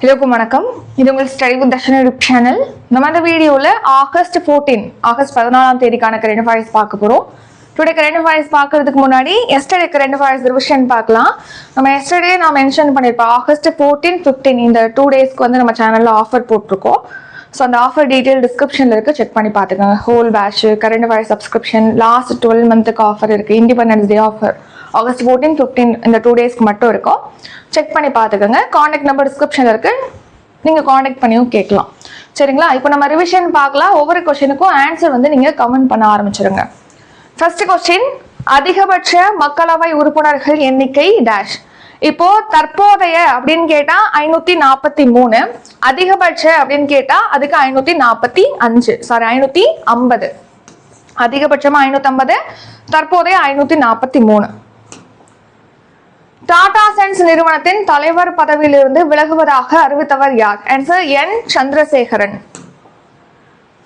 Hello, வணக்கம். இது உங்கள் study with Darshan YouTube channel. நம்ம இந்த வீடியோல ஆகஸ்ட் 14 தேதிக்கான கரண்ட் அஃபேர்ஸ் பார்க்க போறோம். டுடே கரண்ட் அஃபேர்ஸ் பார்க்கிறதுக்கு முன்னாடி எஸ்டர்டே கரண்ட் அஃபேர்ஸ் ரிவிஷன் பார்க்கலாம். நம்ம எஸ்டர்டே நான் மென்ஷன் பண்ணிருப்போம் ஆகஸ்ட் 14, 15 இந்த 2 டேஸ்க்கு வந்து நம்ம சேனல்ல ஆஃபர் போட்டிருக்கோம். ஸோ அந்த ஆஃபர் டீட்டெயில் டிஸ்கிரிப்ஷன்ல இருக்கு, செக் பண்ணி பார்த்துக்கோங்க. Whole batch current affairs subscription last 12 மந்த்துக்கு ஆஃபர் இருக்கு. இண்டிபெண்டன்ஸ் டே ஆஃபர் ஆகஸ்ட் 14, 15 இந்த 2 டேஸ்க்கு மட்டும் இருக்கும். செக் பண்ணி பார்த்துக்கோங்க. கான்டாக்ட் நம்பர் டிஸ்கிரிப்ஷன்ல இருக்கு, நீங்க கான்டாக்ட் பண்ணியும் கேட்கலாம். சரிங்களா? இப்போ நம்ம ரிவிஷன் பார்க்கலாம். ஒவ்வொரு கொஸ்டினுக்கும் ஆன்சர் வந்து நீங்க கமெண்ட் பண்ண ஆரம்பிச்சிருங்க. ஃபர்ஸ்ட் கொஸ்டின், அதிகபட்ச மக்களவை உறுப்பினர்கள் எண்ணிக்கை டேஷ். இப்போ தற்போதைய அப்படின்னு கேட்டா 543, அதிகபட்ச அப்படின்னு கேட்டா அதுக்கு 545, சாரி 550. அதிகபட்சமா 550, தற்போதைய 543. டாடா சன்ஸ் நிறுவனத்தின் தலைவர் பதவியிலிருந்து விலகுவதாக அறிவித்தவர் யார்? ஆன்சர் என் சந்திரசேகரன்.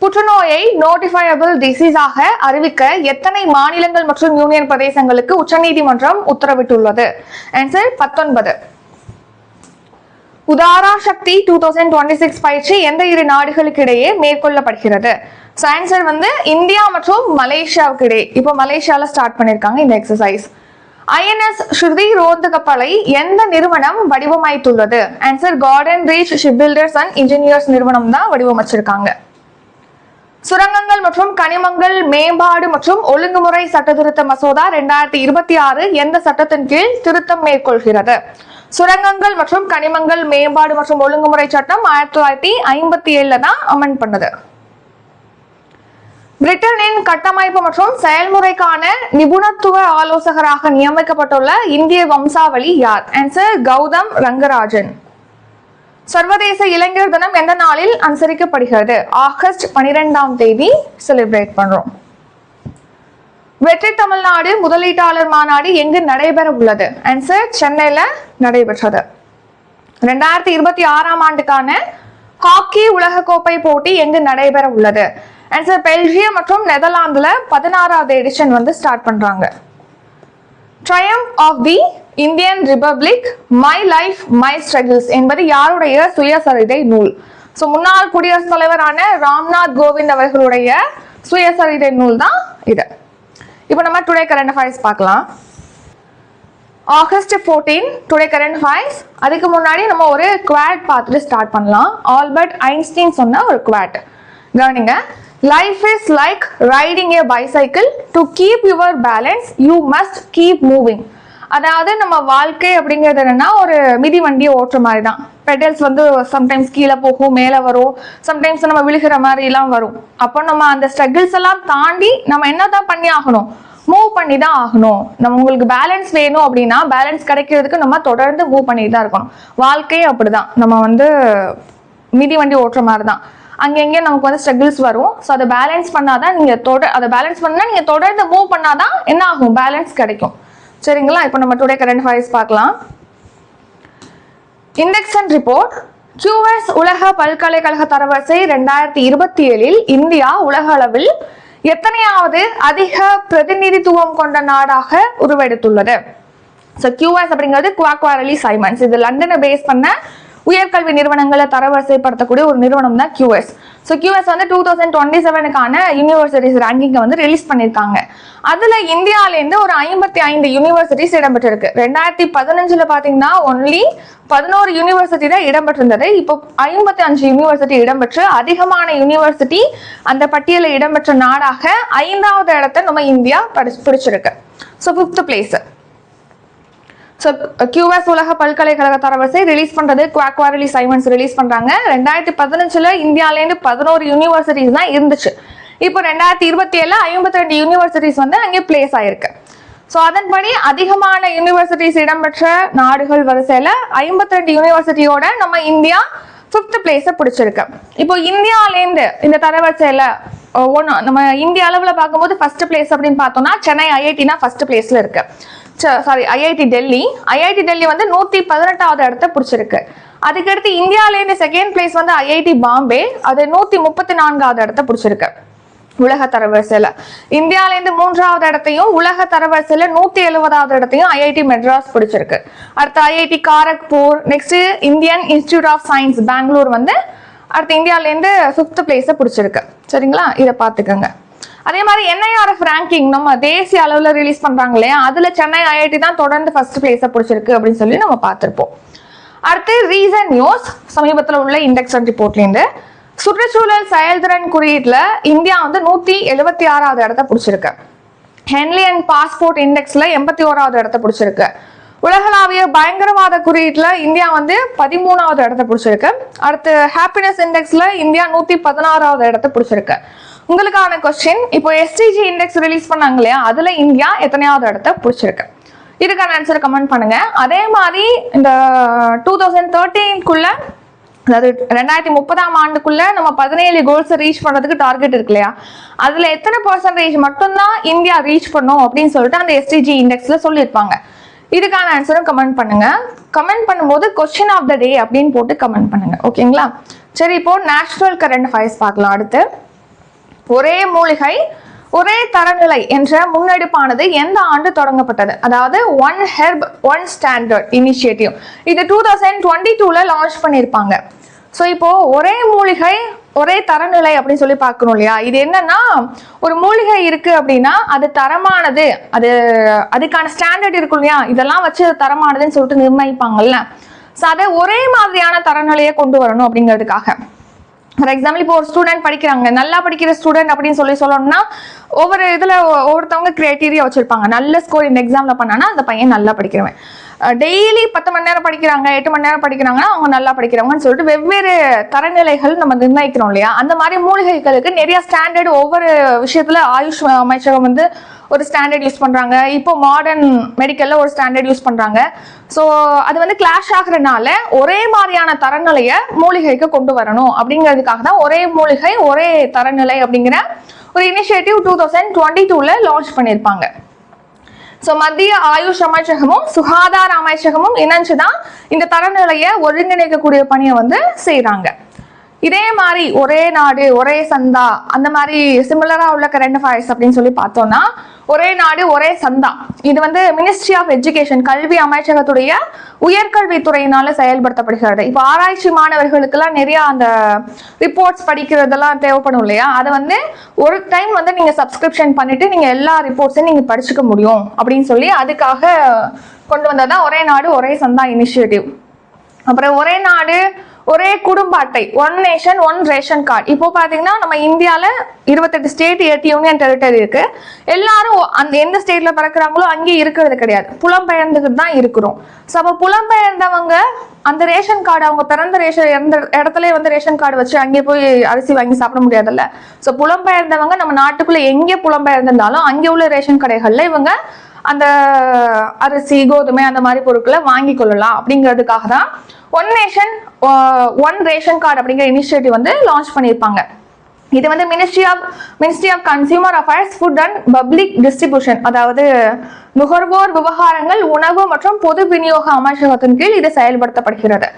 புற்றுநோயை நோட்டிஃபையபிள் டிசீஸாக அறிவிக்க எத்தனை மாநிலங்கள் மற்றும் யூனியன் பிரதேசங்களுக்கு உச்சநீதிமன்றம் உத்தரவிட்டுள்ளது? ஆன்சர் 19. உதாரா சக்தி 2026 பயிற்சி எந்த இரு நாடுகளுக்கு இடையே மேற்கொள்ளப்படுகிறது? ஆன்சர் வந்து இந்தியா மற்றும் மலேசியாவுக்கு இடையே. இப்போ மலேசியால ஸ்டார்ட் பண்ணிருக்காங்க இந்த எக்ஸசைஸ். ஐஎன்எஸ் ஸ்ருதி ரோந்து கப்பலை எந்த நிறுவனம் வடிவமைத்துள்ளது? Answer Garden Reach shipbuilders and engineers நிறுவனம் தான் வடிவமைச்சிருக்காங்க. சுரங்கங்கள் மற்றும் கனிமங்கள் மேம்பாடு மற்றும் ஒழுங்குமுறை சட்ட திருத்த மசோதா 2026 எந்த சட்டத்தின் கீழ் திருத்தம் மேற்கொள்கிறது? சுரங்கங்கள் மற்றும் கனிமங்கள் மேம்பாடு மற்றும் ஒழுங்குமுறை சட்டம் 1957 தான் அமெண்ட் பண்ணது. பிரிட்டனின் கட்டமைப்பு மற்றும் செயல்முறைக்கான நிபுணத்துவ ஆலோசகராக நியமிக்கப்பட்டுள்ள இந்திய வம்சாவளி யார்? ஆன்சர் கௌதம் ரங்கராஜன். சர்வதேச இளைஞர் தினம் எந்த நாளில் அனுசரிக்கப்படுகிறது? ஆகஸ்ட் 12ஆம் தேதி செலிப்ரேட் பண்றோம். வெற்றி தமிழ்நாடு முதலீட்டாளர் மாநாடு எங்கு நடைபெற உள்ளது? ஆன்சர் சென்னையில நடைபெற்றது. 2026ஆம் ஆண்டுக்கான ஹாக்கி உலகக்கோப்பை போட்டி எங்கு நடைபெற உள்ளது? ஆன்சர் பெல்ஜியம் மற்றும் நெதர்லாந்துல 16வது எடிஷன் வந்து ஸ்டார்ட் பண்றாங்க. Triumph of the Indian republic, my life my struggles என்பது யாருடைய சுயசரிதை நூல்? ஸோ முன்னாள் குடியரசுத் தலைவரான ராம்நாத் கோவிந்த் அவர்களுடைய சுயசரிதை நூல் தான் இது. இப்போ நம்ம டுடே கரண்ட் அஃபேர்ஸ் பார்க்கலாம். August 14 today current affairs. அதுக்கு முன்னாடி நம்ம ஒரு குவாட் பார்த்துட்டு ஸ்டார்ட் பண்ணலாம். ஆல்பர்ட் ஐன்ஸ்டீன் சொன்ன ஒரு குவாட் கவனிங்க. Life is like riding a bicycle. To keep your balance, you must keep moving. அதாவது நம்ம வாழ்க்கை அப்படிங்கிறது என்னன்னா ஒரு மிதி வண்டியை ஓட்டுற மாதிரி தான். பெடல்ஸ் வந்து சம்டைம்ஸ் கீழே போகும், மேலே வரும், சம்டைம்ஸ் நம்ம விழுகிற மாதிரி எல்லாம் வரும். அப்போ நம்ம அந்த ஸ்ட்ரகிள்ஸ் எல்லாம் தாண்டி நம்ம என்னதான் பண்ணி ஆகணும்? மூவ் பண்ணி தான் ஆகணும். நம்ம உங்களுக்கு பேலன்ஸ் வேணும் அப்படின்னா பேலன்ஸ் கிடைக்கிறதுக்கு நம்ம தொடர்ந்து மூவ் பண்ணிட்டு தான் இருக்கணும். வாழ்க்கையே அப்படிதான், நம்ம வந்து மிதி வண்டி ஓட்டுற மாதிரி தான். அங்கங்கே நமக்கு வந்து ஸ்ட்ரகிள்ஸ் வரும். ஸோ அதை பேலன்ஸ் பண்ணாதான் அதை பேலன்ஸ் பண்ணா நீங்க தொடர்ந்து மூவ் பண்ணாதான் என்ன ஆகும்? பேலன்ஸ் கிடைக்கும். சரிங்களா? இப்போ நம்ம டுடே கரண்ட் அஃபேர்ஸ் பார்க்கலாம். Index and report. QS உலக பல்கலைக்கழக தரவரிசை 2027 இந்தியா உலக அளவில் எத்தனையாவது அதிக பிரதிநிதித்துவம் கொண்ட நாடாக உருவெடுத்துள்ளது? ஸோ QS அப்படிங்கிறது குவாக்வாரலி சைமன்ஸ். இது லண்டனை பேஸ் பண்ண உயர்கல்வி நிறுவனங்களை தரவரிசைப்படுத்தக்கூடிய ஒரு நிறுவனம் தான் QS. ஸோ QS வந்து 2027க்கான யூனிவர்சிட்டிஸ் ரேங்கிங்கை வந்து ரிலீஸ் பண்ணியிருக்காங்க. அதுல இந்தியாவிலேருந்து ஒரு 55 யூனிவர்சிட்டிஸ் இடம்பெற்றிருக்கு. 2015 பார்த்தீங்கன்னா ஒன்லி 11 யூனிவர்சிட்டி தான் இடம்பெற்றிருந்தது. இப்போ 55 யூனிவர்சிட்டி இடம்பெற்று அதிகமான யூனிவர்சிட்டி அந்த பட்டியலில் இடம்பெற்ற நாடாக 5வது இடத்தை நம்ம இந்தியா பிடிச்சிருக்கு. So 5th place. So QS உலக பல்கலைக்கழக தரவரிசை ரிலீஸ் பண்றது குவாக்வாரலி சைமன்ஸ் ரிலீஸ் பண்றாங்க. 2015 இந்தியாவிலேருந்து 11 யூனிவர்சிட்டிஸ் தான் இருந்துச்சு. இப்போ 2027 52 யூனிவர்சிட்டிஸ் வந்து அங்கே பிளேஸ் ஆயிருக்கு. ஸோ அதன்படி அதிகமான யூனிவர்சிட்டிஸ் இடம்பெற்ற நாடுகள் வரிசையில 52 யூனிவர்சிட்டியோட நம்ம இந்தியா 5th பிளேஸை பிடிச்சிருக்கு. இப்போ இந்தியாவிலேருந்து இந்த தரவரிசையில நம்ம இந்திய அளவுல பார்க்கும்போது ஃபர்ஸ்ட் பிளேஸ் அப்படின்னு பார்த்தோம்னா சென்னை ஐஐடினா ஃபர்ஸ்ட் பிளேஸ்ல இருக்கு. சாரி ஐஐடி டெல்லி வந்து 118வது இடத்தை பிடிச்சிருக்கு. அதுக்கடுத்து இந்தியாவிலேருந்து செகண்ட் பிளேஸ் வந்து ஐஐடி பாம்பே, அது 134வது இடத்தை பிடிச்சிருக்கு. உலக தரவரிசையில. இந்தியாவிலேருந்து 3வது இடத்தையும் உலக தரவரிசையில 170வது இடத்தையும் ஐஐடி மெட்ராஸ் பிடிச்சிருக்கு. அடுத்து IIT Kharagpur, next Indian institute of science Bangalore வந்து அடுத்து இந்தியாவிலேருந்து 5th பிளேஸை பிடிச்சிருக்கு. சரிங்களா, இதை பார்த்துக்கோங்க. அதே மாதிரி NIRF ரேங்கிங் நம்ம தேசிய அளவில் ரிலீஸ் பண்றாங்க இல்லையா, அதுல சென்னை ஐஐடி தான் தொடர்ந்து 1st பிளேஸை பிடிச்சிருக்கு அப்படின்னு சொல்லி நம்ம பார்த்துருப்போம். அடுத்து ரீசன்ட் நியூஸ் சமீபத்தில் உள்ள இண்டெக்ஸ் அண்ட் ரிப்போர்ட்லேருந்து சுற்றுச்சூழல் செயல்திறன் குறியீட்டுல இந்தியா வந்து 176வது இடத்த பிடிச்சிருக்கு. ஹென்லி அண்ட் பாஸ்போர்ட் இண்டெக்ஸ்ல 81வது இடத்த பிடிச்சிருக்கு. உலகளாவிய பயங்கரவாத குறியீட்டுல இந்தியா வந்து 13வது இடத்த பிடிச்சிருக்கு. அடுத்து ஹாப்பினஸ் இண்டெக்ஸ்ல இந்தியா 116வது இடத்த பிடிச்சிருக்கு. உங்களுக்கான கொஸ்டின், இப்போ SDG இண்டெக்ஸ் ரிலீஸ் பண்ணாங்க இல்லையா, அதுல இந்தியா எத்தனையாவது இடத்த பிடிச்சிருக்கு? இதுக்கான ஆன்சர் கமெண்ட் பண்ணுங்க. அதே மாதிரி இந்த 2013க்குள்ள, அதாவது 2030ஆம் ஆண்டுக்குள்ள நம்ம 17 கோல்ஸ் ரீச் பண்றதுக்கு டார்கெட் இருக்கு இல்லையா, அதுல எத்தனை % மட்டும்தான் இந்தியா ரீச் பண்ணும் அப்படின்னு சொல்லிட்டு அந்த SDG இண்டெக்ஸ்ல சொல்லியிருப்பாங்க. இதுக்கான ஆன்சரும் கமெண்ட் பண்ணுங்க. கமெண்ட் பண்ணும்போது கொஸ்டின் ஆஃப் த டே அப்படின்னு போட்டு கமெண்ட் பண்ணுங்க. ஓகேங்களா? சரி, இப்போ நேஷனல் கரண்ட் அஃபேர்ஸ் பார்க்கலாம். அடுத்து, ஒரே மூலிகை ஒரே தரநிலை என்ற முன்னெடுப்பானது எந்த ஆண்டு தொடங்கப்பட்டது? அதாவது one herb one standard initiative. இது 2022ல லான்ச் பண்ணியிருப்பாங்க. ஸோ இப்போ ஒரே மூலிகை ஒரே தரநிலை அப்படின்னு சொல்லி பார்க்கணும் இல்லையா. இது என்னன்னா, ஒரு மூலிகை இருக்கு அப்படின்னா அது தரமானது, அதுக்கான ஸ்டாண்டர்ட் இருக்கும் இல்லையா, இதெல்லாம் வச்சு தரமானதுன்னு சொல்லிட்டு நிர்ணயிப்பாங்கல்ல. ஸோ அதை ஒரே மாதிரியான தரநிலையை கொண்டு வரணும் அப்படிங்கிறதுக்காக. ஃபார் எக்ஸாம்பிள், இப்போ ஒரு ஸ்டூடெண்ட் படிக்கிறாங்க, நல்லா படிக்கிற ஸ்டூடெண்ட் அப்படின்னு சொல்லணும்னா ஒவ்வொரு இதுல ஒவ்வொருத்தவங்க கிரைட்டீரியா வச்சிருப்பாங்க. நல்ல ஸ்கோர் இந்த எக்ஸாம்ல பண்ணானா அந்த பையன் நல்லா படிக்கிறவன். டெய்லி 10 மணி நேரம் படிக்கிறாங்க, 8 மணி நேரம் படிக்கிறாங்கன்னா அவங்க நல்லா படிக்கிறவங்கன்னு சொல்லிட்டு வெவ்வேறு தரநிலைகள் நம்ம நிர்ணயிக்கிறோம் இல்லையா. அந்த மாதிரி மூலிகைகளுக்கு நிறைய ஸ்டாண்டர்ட் ஒவ்வொரு விஷயத்துல ஆயுஷ் அமைச்சகம் வந்து ஒரு ஸ்டாண்டர்ட் யூஸ் பண்றாங்க. இப்போ மாடர்ன் மெடிக்கல்ல ஒரு ஸ்டாண்டர்ட் யூஸ் பண்றாங்க. ஸோ அது வந்து கிளாஷ் ஆகுறதுனால ஒரே மாதிரியான தரநிலையை மூலிகைக்கு கொண்டு வரணும் அப்படிங்கிறதுக்காக தான் ஒரே மூலிகை ஒரே தரநிலை அப்படிங்கிற ஒரு இனிஷியேட்டிவ் 2022ல லான்ச் பண்ணியிருப்பாங்க. ஸோ மத்திய ஆயுஷ் அமைச்சகமும் சுகாதார அமைச்சகமும் இணைஞ்சுதான் இந்த தரநிலையை ஒருங்கிணைக்கக்கூடிய பணியை வந்து செய்யறாங்க. இதே மாதிரி ஒரே நாடு ஒரே சந்தா அந்த மாதிரி சிமிலரா உள்ள கரண்ட் அஃபேர்ஸ் அப்படின்னு சொல்லி பார்த்தோம்னா, ஒரே நாடு ஒரே சந்தா இது வந்து மினிஸ்ட்ரி ஆஃப் எஜுகேஷன் கல்வி அமைச்சகத்துடைய உயர்கல்வித்துறையினால செயல்படுத்தப்படுகிறது. இப்போ ஆராய்ச்சி மாணவர்களுக்கெல்லாம் நிறைய அந்த ரிப்போர்ட்ஸ் படிக்கிறதெல்லாம் தேவைப்படும் இல்லையா, அதை வந்து ஒரு டைம் வந்து நீங்க சப்ஸ்கிரிப்ஷன் பண்ணிட்டு நீங்க எல்லா ரிப்போர்ட்ஸையும் நீங்க படிச்சுக்க முடியும் அப்படின்னு சொல்லி அதுக்காக கொண்டு வந்ததான் ஒரே நாடு ஒரே சந்தா இனிஷியேட்டிவ். அப்புறம் ஒரே நாடு ஒரே குடும்ப அட்டை, one nation one ration card. இப்போ பாத்தீங்கன்னா நம்ம இந்தியால 28 ஸ்டேட் 8 யூனியன் டெரிட்டரி இருக்கு. எல்லாரும் அந்த எந்த ஸ்டேட்ல பிறக்கிறாங்களோ அங்கேயே இருக்கிறது கிடையாது, புலம்பெயர்ந்துகிட்டு தான் இருக்கிறோம். ஸோ அப்போ புலம்பெயர்ந்தவங்க அந்த ரேஷன் கார்டு, அவங்க பிறந்த இடத்துல வந்து ரேஷன் கார்டு வச்சு அங்கே போய் அரிசி வாங்கி சாப்பிட முடியாதுல்ல. ஸோ புலம்பெயர்ந்தவங்க நம்ம நாட்டுக்குள்ள எங்கே புலம்பெயர்ந்திருந்தாலும் அங்கே உள்ள ரேஷன் கடைகள்ல இவங்க அந்த அரிசி கோதுமை அந்த மாதிரி பொருட்களை வாங்கி கொள்ளலாம் அப்படிங்கிறதுக்காக தான் one nation one ration card அப்படிங்கிற இனிஷியேட்டிவ் வந்து லான்ச் பண்ணியிருப்பாங்க. இது வந்து ministry of consumer affairs, food and public distribution, அதாவது நுகர்வோர் விவகாரங்கள், உணவு மற்றும் பொது விநியோக அமைச்சகத்தின் கீழ் இது செயல்படுத்தப்படுகிறது.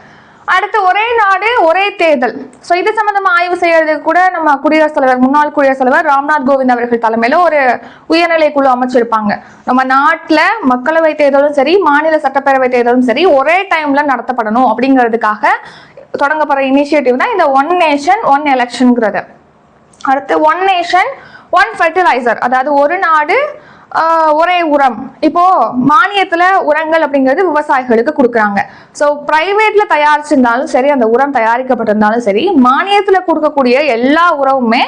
அடுத்து ஒரே நாடு ஒரே தேர்தல். ஸோ இது சம்பந்தமா ஆய்வு செய்யறதுக்கு கூட நம்ம முன்னாள் குடியரசுத் தலைவர் ராம்நாத் கோவிந்த் அவர்கள் தலைமையில ஒரு உயர்நிலை குழு அமைச்சிருப்பாங்க. நம்ம நாட்டுல மக்களவை தேர்தலும் சரி மாநில சட்டப்பேரவை தேர்தலும் சரி ஒரே டைம்ல நடத்தப்படணும் அப்படிங்கிறதுக்காக தொடங்கப்படுற இனிஷியேட்டிவ் தான் இந்த ஒன் நேஷன் ஒன் எலெக்ஷன்ங்கிறது. அடுத்து ஒன் நேஷன் ஒன் ஃபெர்டிலைசர், அதாவது ஒரு நாடு ஒரே உரம். இப்போ மானியத்துல உரங்கள் அப்படிங்கிறது விவசாயிகளுக்கு கொடுக்குறாங்க. ஸோ பிரைவேட்ல தயாரிச்சிருந்தாலும் சரி, அந்த உரம் தயாரிக்கப்பட்டிருந்தாலும் சரி, மானியத்துல கொடுக்கக்கூடிய எல்லா உரமுமே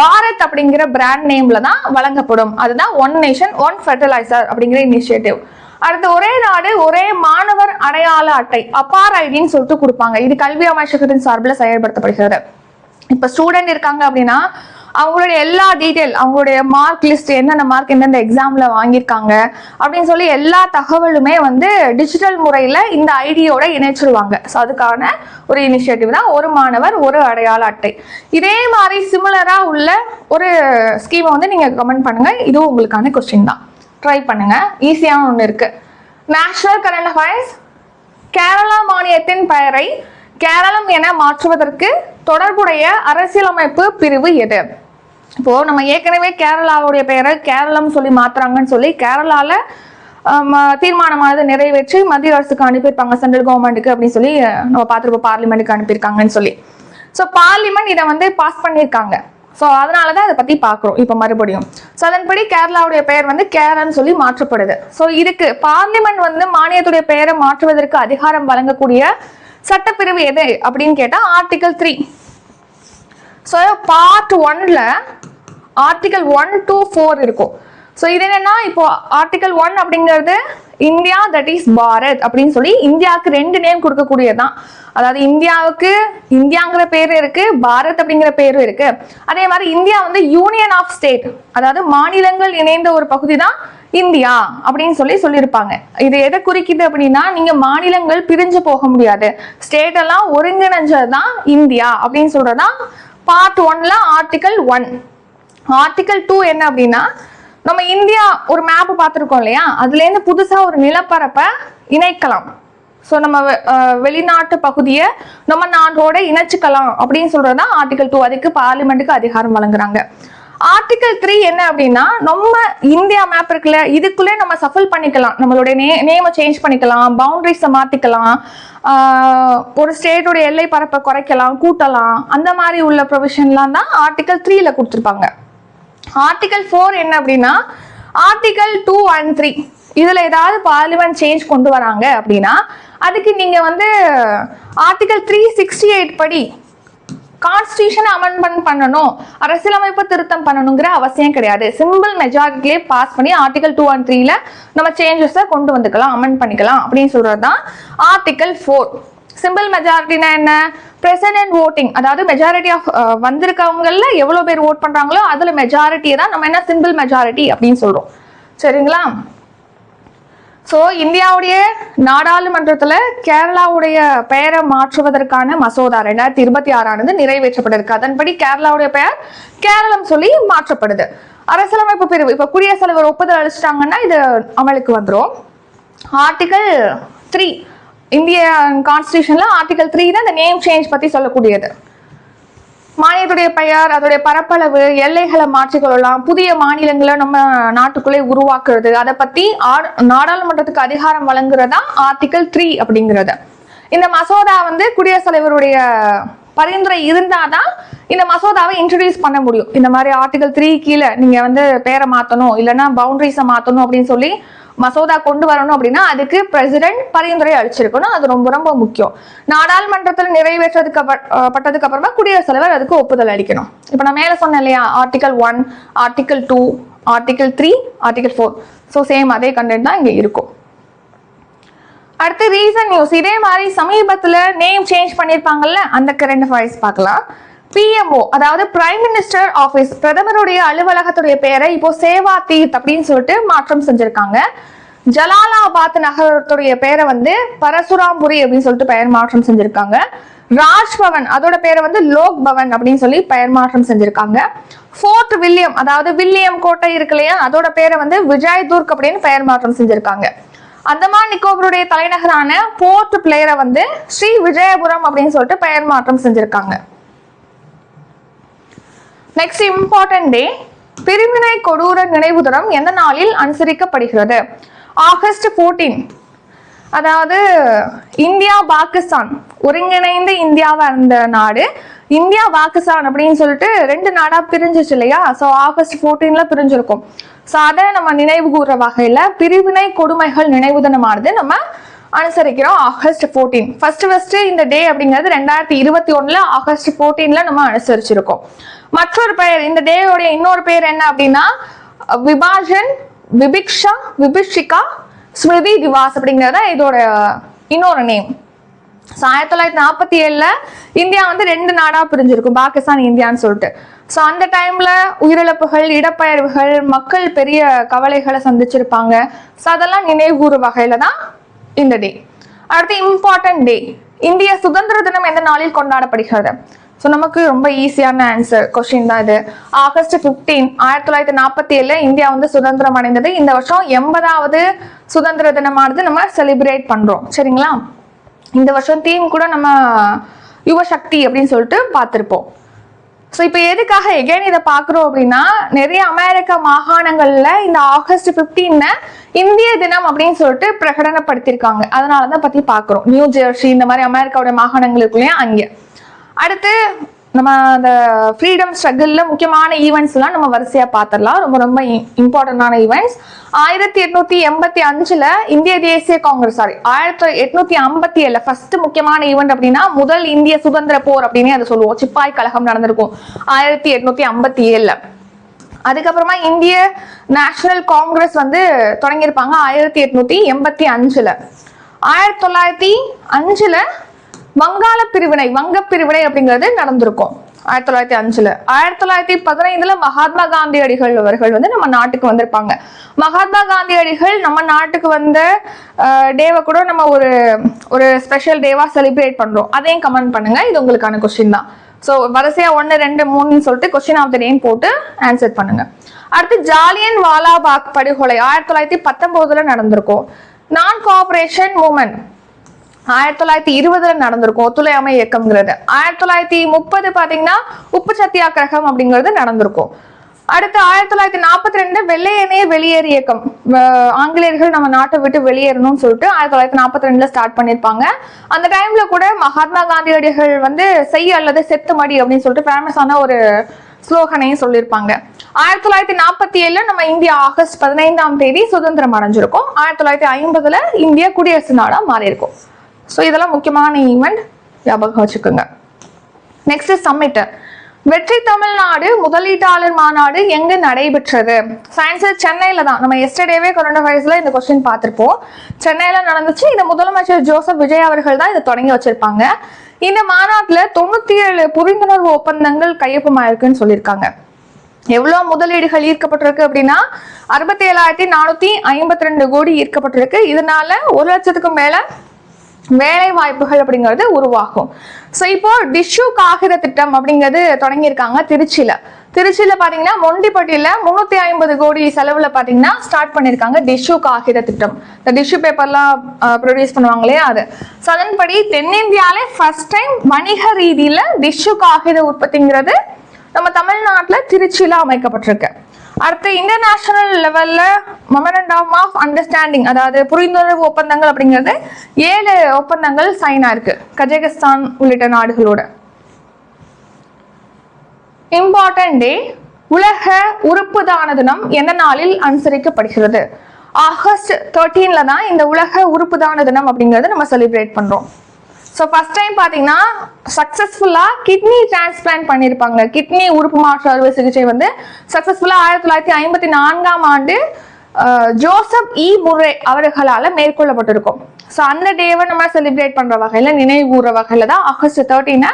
பாரத் அப்படிங்கிற பிராண்ட் நேம்ல தான் வழங்கப்படும். அதுதான் ஒன் நேஷன் ஒன் ஃபெர்டிலைசர் அப்படிங்கிற இனிஷியேட்டிவ். அடுத்து ஒரே நாடு ஒரே மாணவர் அடையாள அட்டை, அப்பார் ஐடின்னு சொல்லிட்டு கொடுப்பாங்க. இது கல்வி அமைச்சகத்தின் சார்பில் செயல்படுத்தப்படுகிறது. இப்ப ஸ்டூடெண்ட் இருக்காங்க அப்படின்னா அவங்களுடைய எல்லா டீட்டெயில், அவங்களுடைய மார்க் லிஸ்ட், என்னென்ன மார்க் எந்தெந்த எக்ஸாம்ல வாங்கியிருக்காங்க அப்படின்னு சொல்லி எல்லா தகவலுமே வந்து டிஜிட்டல் முறையில இந்த ஐடியோட இணைச்சிருவாங்க. ஸோ அதுக்கான ஒரு இனிஷியேட்டிவ் தான் ஒரு மாணவர் ஒரு அடையாள அட்டை. இதே மாதிரி சிமிலரா உள்ள ஒரு ஸ்கீமை வந்து நீங்க கமெண்ட் பண்ணுங்க. இதுவும் உங்களுக்கான கொஸ்டின் தான், ட்ரை பண்ணுங்க. ஈஸியான ஒன்று இருக்கு. நேஷனல் கரண்ட் அஃபேர்ஸ், கேரளா மாநிலத்தின் பெயரை கேரளம் என மாற்றுவதற்கு தொடர்புடைய அரசியலமைப்பு பிரிவு எது? இப்போ நம்ம ஏற்கனவே கேரளாவுடைய பெயரை கேரளம் சொல்லி மாத்துறாங்கன்னு சொல்லி கேரளால தீர்மானமானதை நிறைவேற்றி மத்திய அரசுக்கு அனுப்பியிருப்பாங்க, சென்ட்ரல் கவர்மெண்ட்டுக்கு அப்படின்னு சொல்லி நம்ம பார்த்துருப்போம், பார்லிமெண்ட்டுக்கு அனுப்பியிருக்காங்கன்னு சொல்லி. ஸோ பார்லிமெண்ட் இதை வந்து பாஸ் பண்ணியிருக்காங்க. ஸோ அதனாலதான் அதை பத்தி பாக்குறோம் இப்ப மறுபடியும். ஸோ அதன்படி கேரளாவுடைய பெயர் வந்து கேரளன்னு சொல்லி மாற்றப்படுது. ஸோ இதுக்கு பார்லிமெண்ட் வந்து மாநிலத்துடைய பெயரை மாற்றுவதற்கு அதிகாரம் வழங்கக்கூடிய சட்டப்பிரிவு எது அப்படின்னு கேட்டா ஆர்டிகல் 3. ஸோ பார்ட் 1ல ஆர்டிகல் 1 to 4 இருக்கும். ஸோ இது என்னன்னா, இப்போ ஆர்டிகல் 1 அப்படிங்கிறது இந்தியா தட் இஸ் பாரத் அப்படின்னு சொல்லி இந்தியாவுக்கு 2 நேம் கொடுக்கக்கூடியதுதான். அதாவது இந்தியாவுக்கு இந்தியாங்கிற பேரு இருக்கு, பாரத் அப்படிங்கிற பேரும் இருக்கு. அதே மாதிரி இந்தியா வந்து யூனியன் ஆஃப் ஸ்டேட், அதாவது மாநிலங்கள் இணைந்த ஒரு பகுதி தான் இந்தியா அப்படின்னு சொல்லியிருப்பாங்க. இது எதை குறிக்குது அப்படின்னா, நீங்க மாநிலங்கள் பிரிஞ்சு போக முடியாது, ஸ்டேட் எல்லாம் ஒருங்கிணைஞ்சதுதான் இந்தியா அப்படின்னு சொல்றதுதான் பார்ட் 1ல ஆர்டிகல் 1. ஆர்டிகல் 2 என்ன அப்படின்னா, நம்ம இந்தியா ஒரு மேப் பார்த்துருக்கோம் இல்லையா, அதுல இருந்து புதுசா ஒரு நிலப்பரப்பை இணைக்கலாம். ஸோ நம்ம வெளிநாட்டு பகுதியை நம்ம நாட்டோட இணைச்சுக்கலாம் அப்படின்னு சொல்றதுதான் ஆர்டிகல் 2. அதுக்கு பார்லிமெண்ட்டுக்கு அதிகாரம் வழங்குறாங்க. ஆர்டிகல் 3 என்ன அப்படின்னா, நம்ம இந்தியா மேப் இருக்குல்ல, இதுக்குள்ளே நம்ம சஃபில் பண்ணிக்கலாம், நம்மளுடைய நேமை சேஞ்ச் பண்ணிக்கலாம், பவுண்டரிஸை மாத்திக்கலாம், ஒரு ஸ்டேட்டோட எல்லை பரப்பை குறைக்கலாம், கூட்டலாம், அந்த மாதிரி உள்ள ப்ரொவிஷன்லாம் தான் ஆர்டிகல் 3ல கொடுத்துருப்பாங்க. ஆர்டிகல் 4 என்ன அப்படின்னா, ஆர்டிகல் 2 and 3 இதுல ஏதாவது பார்லிமெண்ட் சேஞ்ச் கொண்டு வராங்க அப்படின்னா அதுக்கு நீங்க வந்து ஆர்டிகல் 368 படி கான்ஸ்டிடியூஷன் அமெண்ட்மெண்ட் பண்ணணும், அரசியலமைப்பு திருத்தம் பண்ணணுங்கிற அவசியம் கிடையாது. சிம்பிள் மெஜாரிட்டிலே பாஸ் பண்ணி ஆர்டிகல் 2 and 3ல நம்ம சேஞ்சஸை கொண்டு வந்துக்கலாம், அமெண்ட் பண்ணிக்கலாம் அப்படின்னு சொல்றதுதான் ஆர்டிகல் 4. சிம்பிள் மெஜாரிட்டினா என்ன? பிரசிடென்ட் ஓட்டிங், அதாவது மெஜாரிட்டி ஆஃப் வந்திருக்கவங்கள எவ்வளவு பேர் ஓட் பண்றாங்களோ அதுல மெஜாரிட்டியை தான் நம்ம என்ன சிம்பிள் மெஜாரிட்டி அப்படின்னு சொல்றோம். சரிங்களா? ஸோ இந்தியாவுடைய நாடாளுமன்றத்துல கேரளாவுடைய பெயரை மாற்றுவதற்கான மசோதா 2026 நிறைவேற்றப்பட்டிருக்கு. அதன்படி கேரளாவுடைய பெயர் கேரளம் சொல்லி மாற்றப்படுது. அரசியலமைப்பு பிரிவு இப்ப குடியரசுத் தலைவர் ஒப்புதல் அளிச்சிட்டாங்கன்னா இது அமலுக்கு வந்துடும். ஆர்டிகல் 3 இந்திய கான்ஸ்டிடியூஷன்ல ஆர்டிகல் 3 தான் இந்த நேம் சேஞ்ச் பத்தி சொல்லக்கூடியது. மாநிலத்துடைய பெயர், அதோடைய பரப்பளவு, எல்லைகளை மாற்றிக்கொள்ளலாம், புதிய மாநிலங்களை நம்ம நாட்டுக்குள்ளே உருவாக்குறது, அதை பத்தி நாடாளுமன்றத்துக்கு அதிகாரம் வழங்குறதா ஆர்டிகல் 3 அப்படிங்கிறது. இந்த மசோதா வந்து குடியரசுத் தலைவருடைய பரிந்துரை இருந்தாதான் இந்த மசோதாவை இன்ட்ரடியூஸ் பண்ண முடியும். இந்த மாதிரி ஆர்டிகல் 3 கீழே நீங்க வந்து பேரை மாத்தணும், இல்லைன்னா பவுண்டரிஸை மாத்தணும் அப்படின்னு சொல்லி மசோதா கொண்டு வரணும் அப்படின்னா அதுக்கு பிரசிடென்ட் பரிந்துரை அளிச்சிருக்கணும். அது ரொம்ப ரொம்ப முக்கியம். நாடாளுமன்றத்தில் நிறைவேற்றதுக்கு அப்புறமா குடியரசுத் தலைவர் அதுக்கு ஒப்புதல் அளிக்கணும். இப்ப நான் மேல சொன்னேன் இல்லையா, article 1, article 2, article 3, article 4. So same அதே கண்டென்ட் தான் இங்க இருக்கும். அடுத்து ரீசன்ட் நியூஸ். இதே மாதிரி சமீபத்துல நேம் சேஞ்ச் பண்ணிருப்பாங்கல்ல, அந்த கரண்ட் அஃபேர்ஸ் பார்க்கலாம். PMO அதாவது பிரைம் மினிஸ்டர் ஆபீஸ், பிரதமருடைய அலுவலகத்துடைய பெயரை இப்போ சேவா தீர்த் அப்படின்னு சொல்லிட்டு மாற்றம் செஞ்சிருக்காங்க. ஜலாலாபாத் நகரத்துடைய பெயரை வந்து பரசுராம்புரி அப்படின்னு சொல்லிட்டு பெயர் மாற்றம் செஞ்சிருக்காங்க. ராஜ்பவன் அதோட பேரை வந்து லோக் பவன் அப்படின்னு சொல்லி பெயர் மாற்றம் செஞ்சிருக்காங்க. ஃபோர்ட் வில்லியம் அதாவது வில்லியம் கோட்டை இருக்கு இல்லையா, அதோட பேரை வந்து விஜயதுர்க் அப்படின்னு பெயர் மாற்றம் செஞ்சிருக்காங்க. அந்தமான் நிக்கோபருடைய தலைநகரான போர்ட் பிளேரை வந்து ஸ்ரீ விஜயபுரம் அப்படின்னு சொல்லிட்டு பெயர் மாற்றம் செஞ்சிருக்காங்க. நெக்ஸ்ட் இம்பார்ட்டன்ட் டே, பிரிவினை கொடூர நினைவு தினம் எந்த நாளில் அனுசரிக்கப்படுகிறது? ஆகஸ்ட் 14. அதாவது இந்தியா பாகிஸ்தான் ஒருங்கிணைந்த இந்தியாவா இருந்த நாடு இந்தியா பாகிஸ்தான் அப்படின்னு சொல்லிட்டு 2 நாடா பிரிஞ்சிச்சு இல்லையா. ஸோ ஆகஸ்ட் 14ல பிரிஞ்சிருக்கும். ஸோ அதை நம்ம நினைவு கூற வகையில பிரிவினை கொடுமைகள் நினைவு தினமானது நம்ம அனுசரிக்கிறோம் ஆகஸ்ட் 14. ஃபர்ஸ்ட் இந்த டே அப்படிங்கிறது 2021ல ஆகஸ்ட் 14ல நம்ம அனுசரிச்சிருக்கோம். மற்றொரு பெயர், இந்த டேயோடைய இன்னொரு பெயர் என்ன அப்படின்னா விபாஜன், விபிக்ஷா, விபிஷிகா, ஸ்மிருதி திவாஸ் அப்படிங்கிறத இதோட இன்னொரு நேம். 1947ல இந்தியா வந்து 2 நாடா பிரிஞ்சிருக்கும், பாகிஸ்தான் இந்தியான்னு சொல்லிட்டு. ஸோ அந்த டைம்ல உயிரிழப்புகள், இடப்பெயர்வுகள், மக்கள் பெரிய கவலைகளை சந்திச்சிருப்பாங்க. ஸோ அதெல்லாம் நினைவுகூறு வகையில தான் இந்த டே. அடுத்து இம்பார்ட்டன்ட் டே, இந்திய சுதந்திர தினம் எந்த நாளில் கொண்டாடப்படுகிறது? ஸோ நமக்கு ரொம்ப ஈஸியான ஆன்சர் கொஸ்டின் தான் இது. ஆகஸ்ட் 15. 1947 இந்தியா வந்து சுதந்திரம் அடைந்தது. இந்த வருஷம் 80வது சுதந்திர தினமானது நம்ம செலிப்ரேட் பண்றோம். சரிங்களா? இந்த வருஷம் தீம் கூட நம்ம யுவ சக்தி அப்படின்னு சொல்லிட்டு பார்த்திருப்போம். ஸோ இப்போ எதுக்காக எகைன் இதை பார்க்குறோம் அப்படின்னா, நிறைய அமெரிக்க மாகாணங்கள்ல இந்த ஆகஸ்ட் 15 இந்திய தினம் அப்படின்னு சொல்லிட்டு பிரகடனப்படுத்தியிருக்காங்க. அதனால தான் பற்றி பார்க்குறோம். நியூ ஜெர்சி இந்த மாதிரி அமெரிக்காவுடைய மாகாணங்களுக்குள்ளேயே அங்கே. அடுத்து நம்ம அந்த ஃப்ரீடம் ஸ்ட்ரகிளில் முக்கியமான ஈவெண்ட்ஸ்லாம் நம்ம வரிசையாக பார்த்துடலாம். ரொம்ப ரொம்ப இம்பார்ட்டண்டான ஈவெண்ட்ஸ். 1885 இந்திய தேசிய காங்கிரஸ் 1857 ஃபர்ஸ்ட் முக்கியமான ஈவெண்ட் அப்படின்னா முதல் இந்திய சுதந்திர போர் அப்படின்னு அதை சொல்லுவோம். சிப்பாய் கழகம் நடந்திருக்கும் 1857. அதுக்கப்புறமா இந்திய நேஷனல் காங்கிரஸ் வந்து தொடங்கியிருப்பாங்க 1885. 1905 வங்க பிரிவினை அப்படிங்கிறது நடந்திருக்கும் 1905. 1915 மகாத்மா காந்தியடிகள் அவர்கள் வந்து நம்ம நாட்டுக்கு வந்திருப்பாங்க. மகாத்மா காந்தியடிகள் நம்ம நாட்டுக்கு வந்த டேவை கூட நம்ம ஒரு ஸ்பெஷல் டேவா செலிப்ரேட் பண்றோம். அதையும் கமெண்ட் பண்ணுங்க. இது உங்களுக்கான கொஸ்டின் தான். ஸோ வரிசையா 1, 2, 3 சொல்லிட்டு கொஸ்டின் ஆஃப் த டேன்னு போட்டு ஆன்சர் பண்ணுங்க. அடுத்து ஜாலியன் வாலாபாக் படுகொலை 1919 நடந்திருக்கும். நான் கோஆபரேஷன் மூமெண்ட் 1920 நடந்திருக்கும். ஒத்துழையாமை இயக்கம்ங்கிறது. 1930 பாத்தீங்கன்னா உப்பு சத்தியாகிரகம் அப்படிங்கிறது நடந்திருக்கும். அடுத்து 1942 வெள்ளையனே வெளியேறு இயக்கம். ஆங்கிலேயர்கள் நம்ம நாட்டை விட்டு வெளியேறணும்னு சொல்லிட்டு 1942 ஸ்டார்ட் பண்ணிருப்பாங்க. அந்த டைம்ல கூட மகாத்மா காந்தியடிகள் வந்து செய் அல்லது செத்து மடி அப்படின்னு சொல்லிட்டு ஃபேமஸான ஒரு ஸ்லோகனையும் சொல்லியிருப்பாங்க. 1947 நம்ம இந்தியா ஆகஸ்ட் 15 சுதந்திரம் அடைஞ்சிருக்கும். 1950 இந்தியா குடியரசு நாடா மாறி இருக்கும். ஸோ இதெல்லாம் முக்கியமான ஈவெண்ட், ஞாபகம் வச்சுக்கோங்க. Next summit. வெற்றி தமிழ்நாடு முதலீட்டாளர் மாநாடு எங்க நடைபெற்றது? சயின்ஸ் சென்னையில தான். நம்ம எஸ்டர்டேவே கரண்ட் அஃபேர்ஸ்ல இந்த கொஸ்டின் பார்த்திருப்போம். சென்னையில நடந்துச்சு. இந்த முதலமைச்சர் ஜோசப் விஜய் அவர்கள் தான் இதை தொடங்கி வச்சிருப்பாங்க. இந்த மாநாட்டுல 97 புரிந்துணர்வு ஒப்பந்தங்கள் கையொப்பமாயிருக்குன்னு சொல்லியிருக்காங்க. எவ்வளவு முதலீடுகள் ஈர்க்கப்பட்டிருக்கு அப்படின்னா 67,452 கோடி ஈர்க்கப்பட்டிருக்கு. இதனால 1 லட்சத்துக்கும் மேல வேலை வாய்ப்புகள் அப்படிங்கிறது உருவாகும். ஸோ இப்போ டிஷ்யூ காகித திட்டம் அப்படிங்கிறது தொடங்கியிருக்காங்க திருச்சியில பாத்தீங்கன்னா மொண்டிப்பட்டியில 350 கோடி செலவுல பாத்தீங்கன்னா ஸ்டார்ட் பண்ணிருக்காங்க டிஷ்யூ காகித திட்டம். இந்த டிஷ்யூ பேப்பர்லாம் ப்ரொடியூஸ் பண்ணுவாங்களே அது. ஸோ அதன்படி தென்னிந்தியாவிலே ஃபர்ஸ்ட் டைம் வணிக ரீதியில டிஷ்யூ காகித உற்பத்திங்கிறது நம்ம தமிழ்நாட்டுல திருச்சியில அமைக்கப்பட்டிருக்கு. அடுத்து இன்டர்நேஷனல் லெவல்ல மெமரண்டம் ஆஃப் அண்டர்ஸ்டாண்டிங், அதாவது புரிந்துணர்வு ஒப்பந்தங்கள் அப்படிங்கிறது 7 ஒப்பந்தங்கள் சைன் ஆயிருக்கு கஜகஸ்தான் உள்ளிட்ட நாடுகளோட. இம்பார்ட்டன்ட் டே. உலக உறுப்பு தான தினம் எந்த நாளில் அனுசரிக்கப்படுகிறது? ஆகஸ்ட் 13 தான் இந்த உலக உறுப்பு தான தினம் அப்படிங்கறது நம்ம செலிப்ரேட் பண்றோம். ஸோ ஃபர்ஸ்ட் டைம் பார்த்தீங்கன்னா சக்ஸஸ்ஃபுல்லாக கிட்னி டிரான்ஸ்பிளான்ட் பண்ணியிருப்பாங்க. கிட்னி உறுப்பு மாற்று அறுவை சிகிச்சை வந்து சக்ஸஸ்ஃபுல்லாக 1954 ஜோசப் இ முர்ரே அவர்களால் மேற்கொள்ளப்பட்டிருக்கும். ஸோ அந்த டேவை நம்ம செலிப்ரேட் பண்ணுற வகையில், நினைவுற வகையில் தான் ஆகஸ்ட் 13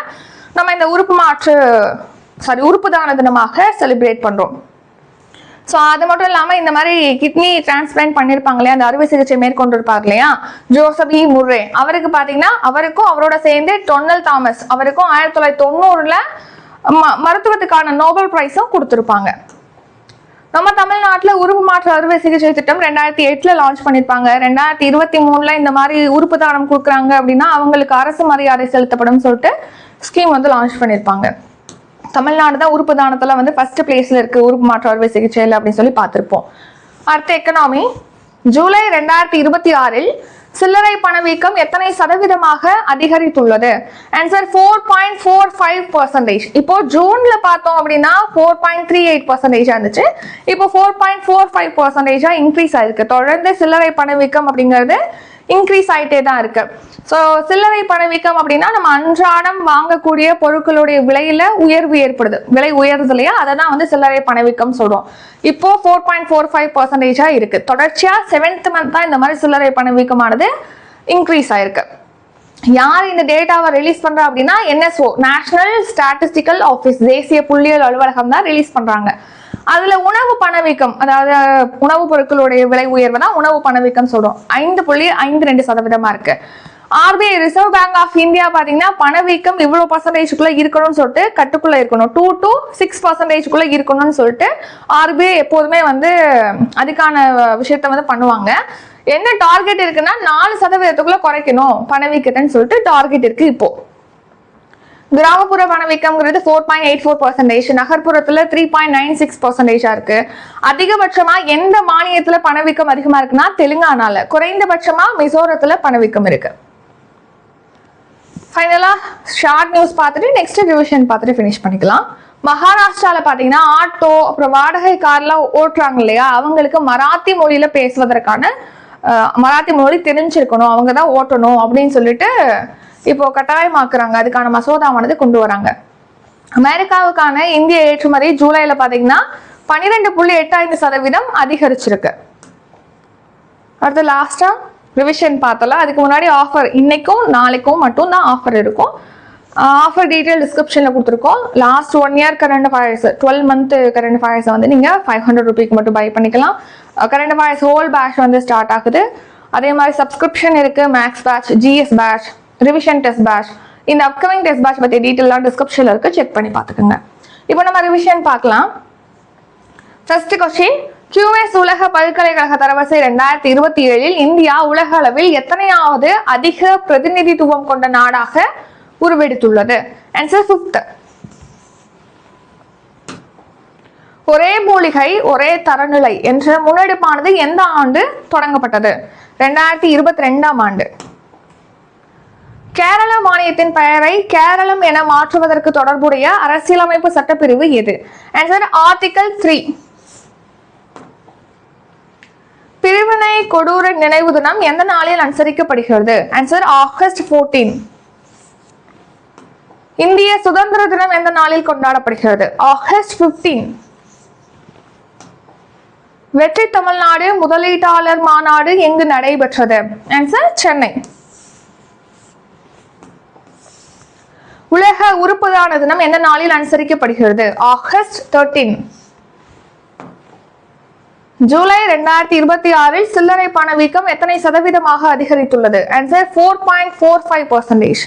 நம்ம இந்த உறுப்பு தான தினமாக செலிப்ரேட் பண்ணுறோம். ஸோ அது மட்டும் இல்லாமல் இந்த மாதிரி கிட்னி டிரான்ஸ்பிளான்ட் பண்ணியிருப்பாங்க இல்லையா, அந்த அறுவை சிகிச்சை மேற்கொண்டிருப்பார் இல்லையா ஜோசப் இ முர்ரே, அவருக்கு பார்த்தீங்கன்னா அவருக்கும் அவரோட சேர்ந்து டொன்னல் தாமஸ் அவருக்கும் 1990 மருத்துவத்துக்கான நோபல் பிரைஸும் கொடுத்துருப்பாங்க. நம்ம தமிழ்நாட்டில் உறுப்பு மாற்று அறுவை சிகிச்சை திட்டம் 2008 லான்ச் பண்ணியிருப்பாங்க. 2023 இந்த மாதிரி உறுப்பு தானம் கொடுக்குறாங்க அப்படின்னா அவங்களுக்கு அரசு மரியாதை செலுத்தப்படும் சொல்லிட்டு ஸ்கீம் வந்து லான்ச் பண்ணியிருப்பாங்க. தமிழ்நாடு தான் உறுப்பு தானத்துல வந்து ஃபர்ஸ்ட் பிளேஸ்ல இருக்கு உறுப்பு மாற்று அறுவை சிகிச்சையில் அப்படின்னு சொல்லி பார்த்திருப்போம். அடுத்த எக்கனாமி. ஜூலை 2026 சில்லறை பணவீக்கம் எத்தனை சதவீதமாக அதிகரித்துள்ளது? ஆன்சர் 4.45%. இப்போ ஜூன்ல பார்த்தோம் அப்படின்னா 4.38% இருந்துச்சு. இப்போ 4.45% இன்க்ரீஸ் ஆயிருக்கு. தொடர்ந்து சில்லறை பணவீக்கம் அப்படிங்கிறது இன்க்ரீஸ் ஆயிட்டே தான் இருக்கு. ஸோ சில்லறை பணவீக்கம் அப்படின்னா நம்ம அன்றாடம் வாங்கக்கூடிய பொருட்களுடைய விலையில உயர்வு ஏற்படுது, விலை உயர்றது இல்லையா, அதை தான் வந்து சில்லறை பணவீக்கம் சொல்றோம். இப்போ 4.45% இருக்கு. தொடர்ச்சியா 7th month தான் இந்த மாதிரி சில்லறை பணவீக்கமானது இன்க்ரீஸ் ஆயிருக்கு. யார் இந்த டேட்டாவை ரிலீஸ் பண்றா அப்படின்னா NSO, நேஷனல் ஸ்டாட்டிஸ்டிக்கல் ஆஃபீஸ், தேசிய புள்ளியியல் அலுவலகம் தான் ரிலீஸ் பண்றாங்க. அதுல உணவு பணவீக்கம், அதாவது உணவுப் பொருட்களுடைய விலை உயர்வு தான் உணவு பணவீக்கம் சொல்றோம். 5.52% இருக்கு. RBI reserve bank of India பாத்தீங்கன்னா பணவீக்கம் இவ்வளவு பர்சன்டேஜ்குள்ள இருக்கணும்னு சொல்லிட்டு கட்டுக்குள்ள இருக்கணும், 2 to 6% இருக்கணும்னு சொல்லிட்டு RBI எப்போதுமே வந்து அதுக்கான விஷயத்த வந்து பண்ணுவாங்க. என்ன டார்கெட் இருக்குன்னா 4% குறைக்கணும் பணவீக்கத்தைன்னு சொல்லிட்டு டார்கெட் இருக்கு இப்போ. கிராமப்புற பணவீக்கம்ங்கிறது 4.84%, நகர்ப்புறத்துல 3.96% இருக்கு. அதிகபட்சமா எந்த மாநிலத்துல பணவீக்கம் அதிகமா இருக்குன்னா தெலுங்கானால, குறைந்தபட்சமா மிசோரத்துல பணவீக்கம் இருக்கு. ஃபைனலா ஷார்ட் நியூஸ் பார்த்துட்டு நெக்ஸ்ட் ரிவிஷன் பார்த்துட்டு ஃபினிஷ் பண்ணிக்கலாம். மகாராஷ்டிரால பாத்தீங்கன்னா ஆட்டோ அப்புறம் வாடகை கார்லாம் ஓட்டுறாங்க இல்லையா, அவங்களுக்கு மராத்தி மொழியில பேசுவதற்கான மராத்தி மொழி தெரிஞ்சிருக்கணும், அவங்க தான் ஓட்டணும் அப்படின்னு சொல்லிட்டு இப்போ கட்டாயமாக்குறாங்க. அதுக்கான மசோதாவானது கொண்டு வராங்க. அமெரிக்காவுக்கான இந்திய ஏற்றுமதி ஜூலைல பாத்தீங்கன்னா 12.85% அதிகரிச்சிருக்கு. அடுத்து லாஸ்டா ரிவிஷன் பார்த்தலாம். அதுக்கு முன்னாடி ஆஃபர் இன்னைக்கும் நாளைக்கும் மட்டும் தான் ஆஃபர் இருக்கும். ஆஃபர் டீட்டெயில் டிஸ்கிரிப்ஷன்ல கொடுத்துருக்கோம். Last 1 year current affairs 12 month current affairs வந்து நீங்க 500 ரூபாய்க்கு மட்டும் பை பண்ணிக்கலாம். கரண்ட் அஃபேர்ஸ் ஹோல் பேட்ச் வந்து ஸ்டார்ட் ஆகுது. அதே மாதிரி சப்ஸ்கிரிப்ஷன் இருக்கு, maths batch, GS batch, revision test batch. இந்த அப்கமிங் டெஸ்ட் பேட்ச் பத்தி டீட்டெயிலாம் டிஸ்கிரிப்ஷன்ல இருக்கு, செக் பண்ணி பார்த்துக்கோங்க. இப்போ நம்ம ரிவிஷன் பார்க்கலாம். ஃபர்ஸ்ட் கொஸ்டின், QS உலக பல்கலைக்கழக தரவரிசை 2027 இந்தியா உலக அளவில் எத்தனையாவது அதிக பிரதிநிதித்துவம் கொண்ட நாடாக உருவெடுத்துள்ளது? Answer 5th. ஒரே மூலிகை ஒரே தரநிலை என்ற முன்னெடுப்பானது எந்த ஆண்டு தொடங்கப்பட்டது? 2022ஆம் ஆண்டு. கேரள மாநிலத்தின் பெயரை கேரளம் என மாற்றுவதற்கு தொடர்புடைய அரசியலமைப்பு சட்டப்பிரிவு எது? Answer article 3. பிரிவினை கொடூர நினைவு தினம் எந்த நாளில் அனுசரிக்கப்படுகிறது? Answer August 14. இந்திய சுதந்திர தினம் எந்த நாளில் கொண்டாடப்படுகிறது? ஆகஸ்ட் 15. வெற்றி தமிழ்நாடு முதலீட்டாளர் மாநாடு எங்கு நடைபெற்றது? ஆன்சர் சென்னை. உலக உறுப்பு தான தினம் எந்த நாளில் அனுசரிக்கப்படுகிறது? ஆகஸ்ட் 13. ஜூலை 2026 சில்லறை பணவீக்கம் எத்தனை சதவீதமாக அதிகரித்துள்ளது? ஆன்சர் 4.45%.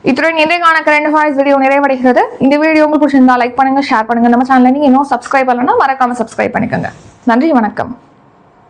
இத்துடன் இன்றைக்கான கரண்ட் அஃபேர்ஸ் வீடியோ நிறைவடைகிறது. இந்த வீடியோ உங்களுக்கு பிடிச்சிருந்தா லைக் பண்ணுங்க, ஷேர் பண்ணுங்க. நம்ம சேனலை நீங்க இன்னும் சப்ஸ்கிரைப் பண்ணலன்னா மறக்காம சப்ஸ்கிரைப் பண்ணிக்கோங்க. நன்றி, வணக்கம்.